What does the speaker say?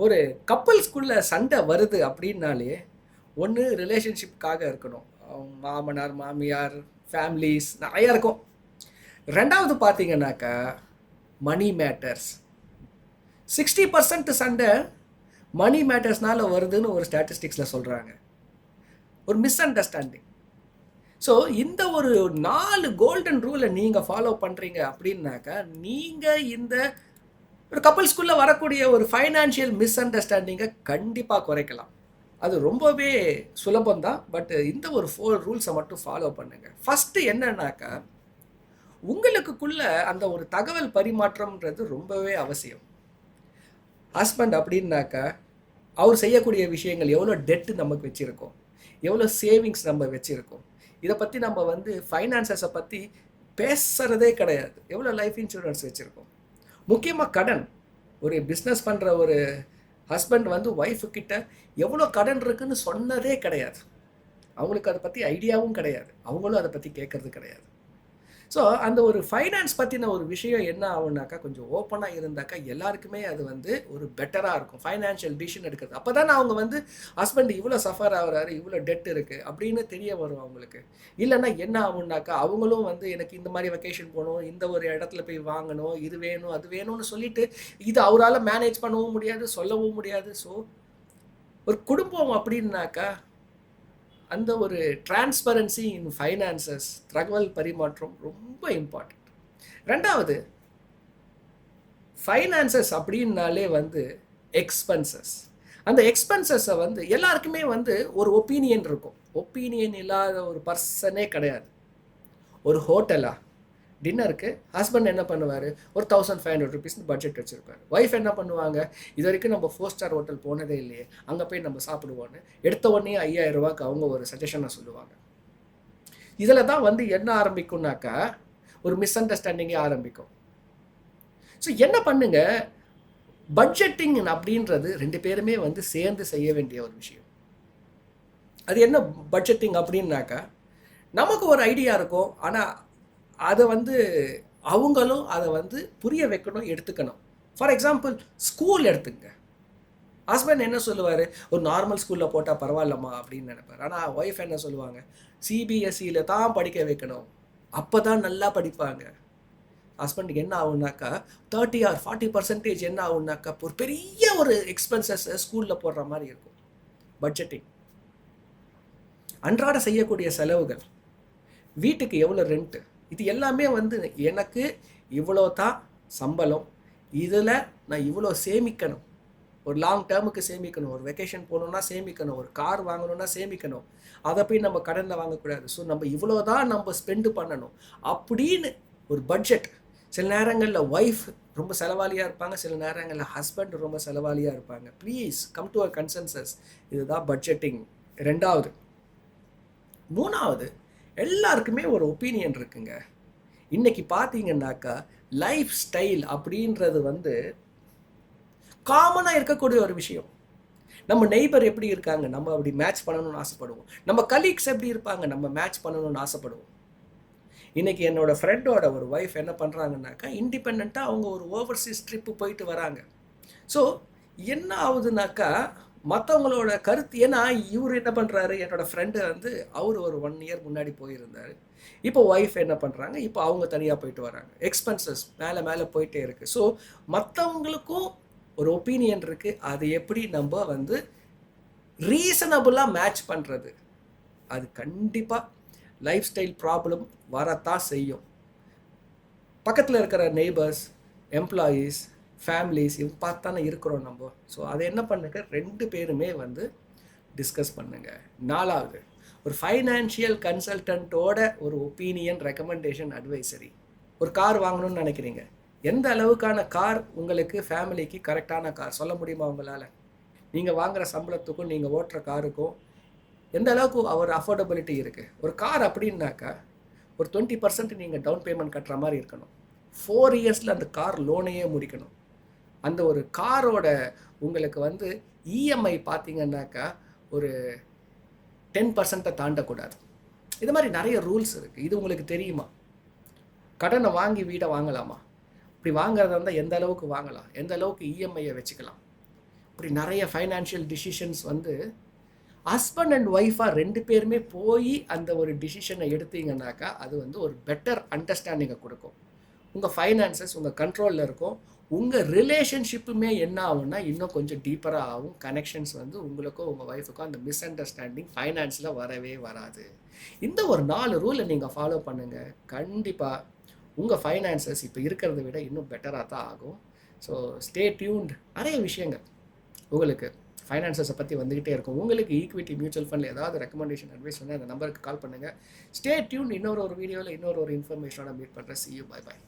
ஒரு கப்பல்ஸ்குள்ள சண்டை வருது அப்படின்னாலே ஒன்று ரிலேஷன்ஷிப்காக இருக்கணும். மாமனார் மாமியார் ஃபேமிலிஸ் நிறையா இருக்கும். ரெண்டாவது பார்த்தீங்கன்னாக்கா மணி மேட்டர்ஸ். 60% சண்டை மணி மேட்டர்ஸ்னால வருதுன்னு ஒரு ஸ்டாட்டிஸ்டிக்ஸில் சொல்கிறாங்க. ஒரு மிஸ் அண்டர்ஸ்டாண்டிங். ஸோ இந்த ஒரு 4 கோல்டன் ரூலை நீங்கள் ஃபாலோ பண்ணுறீங்க அப்படின்னாக்கா நீங்கள் இந்த ஒரு கப்பல்ஸ்குள்ளே வரக்கூடிய ஒரு ஃபைனான்ஷியல் மிஸ் அண்டர்ஸ்டாண்டிங்கை கண்டிப்பாக குறைக்கலாம். அது ரொம்பவே சுலபந்தான். பட் இந்த ஒரு 4 ரூல்ஸை மட்டும் ஃபாலோ பண்ணுங்கள். ஃபஸ்ட்டு என்னன்னாக்கா, உங்களுக்குள்ள அந்த ஒரு தகவல் பரிமாற்றம்ன்றது ரொம்பவே அவசியம். ஹஸ்பண்ட் அப்படின்னாக்கா அவர் செய்யக்கூடிய விஷயங்கள், எவ்வளோ டெட்டு நமக்கு வச்சுருக்கோம், எவ்வளோ சேவிங்ஸ் நம்ம வச்சுருக்கோம், இதை பற்றி நம்ம வந்து ஃபைனான்சஸை பற்றி பேசுகிறதே கிடையாது. எவ்வளோ லைஃப் இன்சூரன்ஸ் வச்சுருக்கோம், முக்கியமாக கடன். ஒரு பிஸ்னஸ் பண்ணுற ஒரு ஹஸ்பண்ட் வந்து ஒய்ஃபுக்கிட்ட எவ்வளோ கடன் இருக்குன்னு சொன்னதே கிடையாது. அவங்களுக்கு அதை பற்றி ஐடியாவும் கிடையாது, அவங்களும் அதை பற்றி கேட்குறது கிடையாது. ஸோ அந்த ஒரு ஃபைனான்ஸ் பற்றின ஒரு விஷயம் என்ன ஆகுனாக்கா, கொஞ்சம் ஓப்பனாக இருந்தாக்கா எல்லாருக்குமே அது வந்து ஒரு பெட்டராக இருக்கும். ஃபைனான்ஷியல் டிசிஷன் எடுக்கிறது அப்போ தானே அவங்க வந்து ஹஸ்பண்ட் இவ்வளோ சஃபர் ஆகுறாரு, இவ்வளோ டெட் இருக்குது அப்படின்னு தெரிய வரும் அவங்களுக்கு. இல்லைன்னா என்ன ஆகுனாக்கா, அவங்களும் வந்து எனக்கு இந்த மாதிரி வெக்கேஷன் போகணும், இந்த ஒரு இடத்துல போய் வாங்கணும், இது வேணும் அது வேணும்னு சொல்லிட்டு இது அவரால் மேனேஜ் பண்ணவும் முடியாது, சொல்லவும் முடியாது. ஸோ ஒரு குடும்பம் அப்படின்னாக்கா அந்த ஒரு டிரான்ஸ்பரன்சி இன் ஃபைனான்சஸ், தகவல் பரிமாற்றம் ரொம்ப இம்பார்ட்டண்ட். ரெண்டாவது, ஃபைனான்சஸ் அப்படின்னாலே வந்து எக்ஸ்பென்சஸ். அந்த எக்ஸ்பென்சஸை வந்து எல்லாருக்குமே வந்து ஒரு ஒப்பீனியன் இருக்கும். ஒப்பீனியன் இல்லாத ஒரு பர்சனே கிடையாது. ஒரு ஹோட்டலா டின்னருக்கு ஹஸ்பண்ட் என்ன பண்ணுவார், ஒரு 1500 ருபீஸ்னு பட்ஜெட் வச்சுருப்பார். ஒய்ஃப் என்ன பண்ணுவாங்க, இது வரைக்கும் நம்ம 4 ஸ்டார் ஹோட்டல் போனதே இல்லையே, அங்கே போய் நம்ம சாப்பிடுவோன்னு எடுத்த உடனே 5000 ரூபாய்க்கு அவங்க ஒரு சஜஷனை சொல்லுவாங்க. இதில் தான் வந்து என்ன ஆரம்பிக்கும்னாக்கா ஒரு மிஸ் அண்டர்ஸ்டாண்டிங்கே ஆரம்பிக்கும். ஸோ என்ன பண்ணுங்க, பட்ஜெட்டிங் அப்படின்றது 2 பேருமே வந்து சேர்ந்து செய்ய வேண்டிய ஒரு விஷயம். அது என்ன பட்ஜெட்டிங் அப்படின்னாக்கா, நமக்கு ஒரு ஐடியா இருக்கும், ஆனால் அதை வந்து அவங்களும் அதை வந்து புரிய வைக்கணும், எடுத்துக்கணும். ஃபார் எக்ஸாம்பிள் ஸ்கூல் எடுத்துங்க. ஹஸ்பண்ட் என்ன சொல்லுவார், ஒரு நார்மல் ஸ்கூலில் போட்டால் பரவாயில்லம்மா அப்படின்னு நினைப்பார். ஆனால் ஒய்ஃப் என்ன சொல்லுவாங்க, சிபிஎஸ்சியில் தான் படிக்க வைக்கணும், அப்போ தான் நல்லா படிப்பாங்க. ஹஸ்பண்டுக்கு என்ன ஆகுனாக்கா 30 or 40% என்ன ஆகுனாக்கா ஒரு பெரிய ஒரு எக்ஸ்பென்சஸ் ஸ்கூலில் போடுற மாதிரி இருக்கும். பட்ஜெட்டிங் அன்றாட செய்யக்கூடிய செலவுகள், வீட்டுக்கு எவ்வளோ ரெண்ட்டு, இது எல்லாமே வந்து எனக்கு இவ்வளோ தான் சம்பளம், இதில் நான் இவ்வளோ சேமிக்கணும், ஒரு லாங் டேர்முக்கு சேமிக்கணும், ஒரு வெக்கேஷன் போகணுன்னா சேமிக்கணும், ஒரு கார் வாங்கணுன்னா சேமிக்கணும், அதை போய் நம்ம கடனில் வாங்கக்கூடாது. ஸோ நம்ம இவ்வளோ தான் நம்ம ஸ்பெண்டு பண்ணணும் அப்படின்னு ஒரு பட்ஜெட். சில நேரங்களில் ஒய்ஃப் ரொம்ப செலவாளியாக இருப்பாங்க, சில நேரங்களில் ஹஸ்பண்ட் ரொம்ப செலவாளியாக இருப்பாங்க. Please come to a consensus. இதுதான் பட்ஜெட்டிங். ரெண்டாவது. மூணாவது, எல்லாருக்குமே ஒரு ஒப்பீனியன் இருக்குங்க. இன்னைக்கு பார்த்தீங்கன்னாக்கா லைஃப் ஸ்டைல் அப்படின்றது வந்து காமனாக இருக்கக்கூடிய ஒரு விஷயம். நம்ம நெய்பர் எப்படி இருக்காங்க, நம்ம அப்படி மேட்ச் பண்ணணும்னு ஆசைப்படுவோம். நம்ம கலீக்ஸ் எப்படி இருப்பாங்க, நம்ம மேட்ச் பண்ணணும்னு ஆசைப்படுவோம். இன்னைக்கு என்னோட ஃப்ரெண்டோட ஒரு ஒய்ஃப் என்ன பண்ணுறாங்கன்னாக்கா, இண்டிபெண்ட்டாக அவங்க ஒரு ஓவர்சீஸ் ட்ரிப்பு போயிட்டு வராங்க. ஸோ என்ன ஆகுதுனாக்கா, மற்றவங்களோட கருத்து, ஏன்னா இவர் என்ன பண்ணுறாரு, என்னோட ஃப்ரெண்டு வந்து அவர் ஒரு 1 year முன்னாடி போயிருந்தார். இப்போ ஒய்ஃப் என்ன பண்ணுறாங்க, இப்போ அவங்க தனியாக போயிட்டு வராங்க. எக்ஸ்பென்சஸ் மேலே மேலே போயிட்டே இருக்குது. ஸோ மற்றவங்களுக்கும் ஒரு ஒப்பீனியன் இருக்குது. அது எப்படி நம்ம வந்து ரீசனபுளாக மேட்ச் பண்ணுறது, அது கண்டிப்பாக லைஃப் ஸ்டைல் ப்ராப்ளம் வரத்தான் செய்யும். பக்கத்தில் இருக்கிற நெய்பர்ஸ், எம்ப்ளாயீஸ், ஃபேமிலிஸ் இவங்க பார்த்து தானே இருக்கிறோம் நம்ம. ஸோ அதை என்ன பண்ணுங்க, 2 பேருமே வந்து டிஸ்கஸ் பண்ணுங்க. நாலாவது, ஒரு ஃபைனான்ஷியல் கன்சல்டண்ட்டோட ஒரு ஒப்பீனியன், ரெக்கமெண்டேஷன், அட்வைசரி. ஒரு கார் வாங்கணும்னு நினைக்கிறீங்க, எந்த அளவுக்கான கார் உங்களுக்கு ஃபேமிலிக்கு கரெக்டான கார் சொல்ல முடியுமா உங்களால்? நீங்கள் வாங்குகிற சம்பளத்துக்கும் நீங்கள் ஓட்டுற காருக்கும் எந்த அளவுக்கு ஒரு அஃபோர்டபிலிட்டி இருக்குது? ஒரு கார் அப்படின்னாக்கா ஒரு 20% நீங்கள் டவுன் பேமெண்ட் கட்டுற மாதிரி இருக்கணும். 4 yearsல அந்த கார் லோனையே முடிக்கணும். அந்த ஒரு காரோட உங்களுக்கு வந்து இஎம்ஐ பார்த்தீங்கன்னாக்கா ஒரு 10% தாண்டக்கூடாது. இது மாதிரி நிறைய ரூல்ஸ் இருக்குது. இது உங்களுக்கு தெரியுமா? கடனை வாங்கி வீடை வாங்கலாமா? இப்படி வாங்குறதா இருந்தால் எந்த அளவுக்கு வாங்கலாம், எந்த அளவுக்கு இஎம்ஐயை வச்சுக்கலாம்? இப்படி நிறைய ஃபைனான்ஷியல் டிசிஷன்ஸ் வந்து ஹஸ்பண்ட் அண்ட் ஒய்ஃபாக ரெண்டு பேருமே போய் அந்த ஒரு டிசிஷனை எடுத்தீங்கன்னாக்கா அது வந்து ஒரு பெட்டர் அண்டர்ஸ்டாண்டிங்கை கொடுக்கும். உங்கள் ஃபைனான்சஸ் உங்கள் கண்ட்ரோலில் இருக்கும். உங்கள் ரிலேஷன்ஷிப்புமே என்ன ஆகும்னா இன்னும் கொஞ்சம் டீப்பராக ஆகும். கனெக்ஷன்ஸ் வந்து உங்களுக்கும் உங்கள் ஒய்ஃபுக்கும் அந்த மிஸ் அண்டர்ஸ்டாண்டிங் ஃபைனான்ஸில் வரவே வராது. இந்த ஒரு 4 ரூலை நீங்கள் ஃபாலோ பண்ணுங்கள். கண்டிப்பாக உங்கள் ஃபைனான்சஸ் இப்போ இருக்கிறத விட இன்னும் பெட்டராக தான் ஆகும். So stay tuned. நிறைய விஷயங்கள் உங்களுக்கு ஃபைனான்சஸை பற்றி வந்துக்கிட்டே இருக்கும். உங்களுக்கு ஈக்விட்டி மியூச்சுவல் ஃபண்டில் ஏதாவது ரெக்கமெண்டேஷன் அட்வைஸ் வந்து அந்த நம்பருக்கு கால் பண்ணுங்கள். Stay tune. இன்னொரு வீடியோவில் இன்னொரு இன்ஃபர்மேஷனோட மீட் பண்ணுறேன். See you. Bye bye.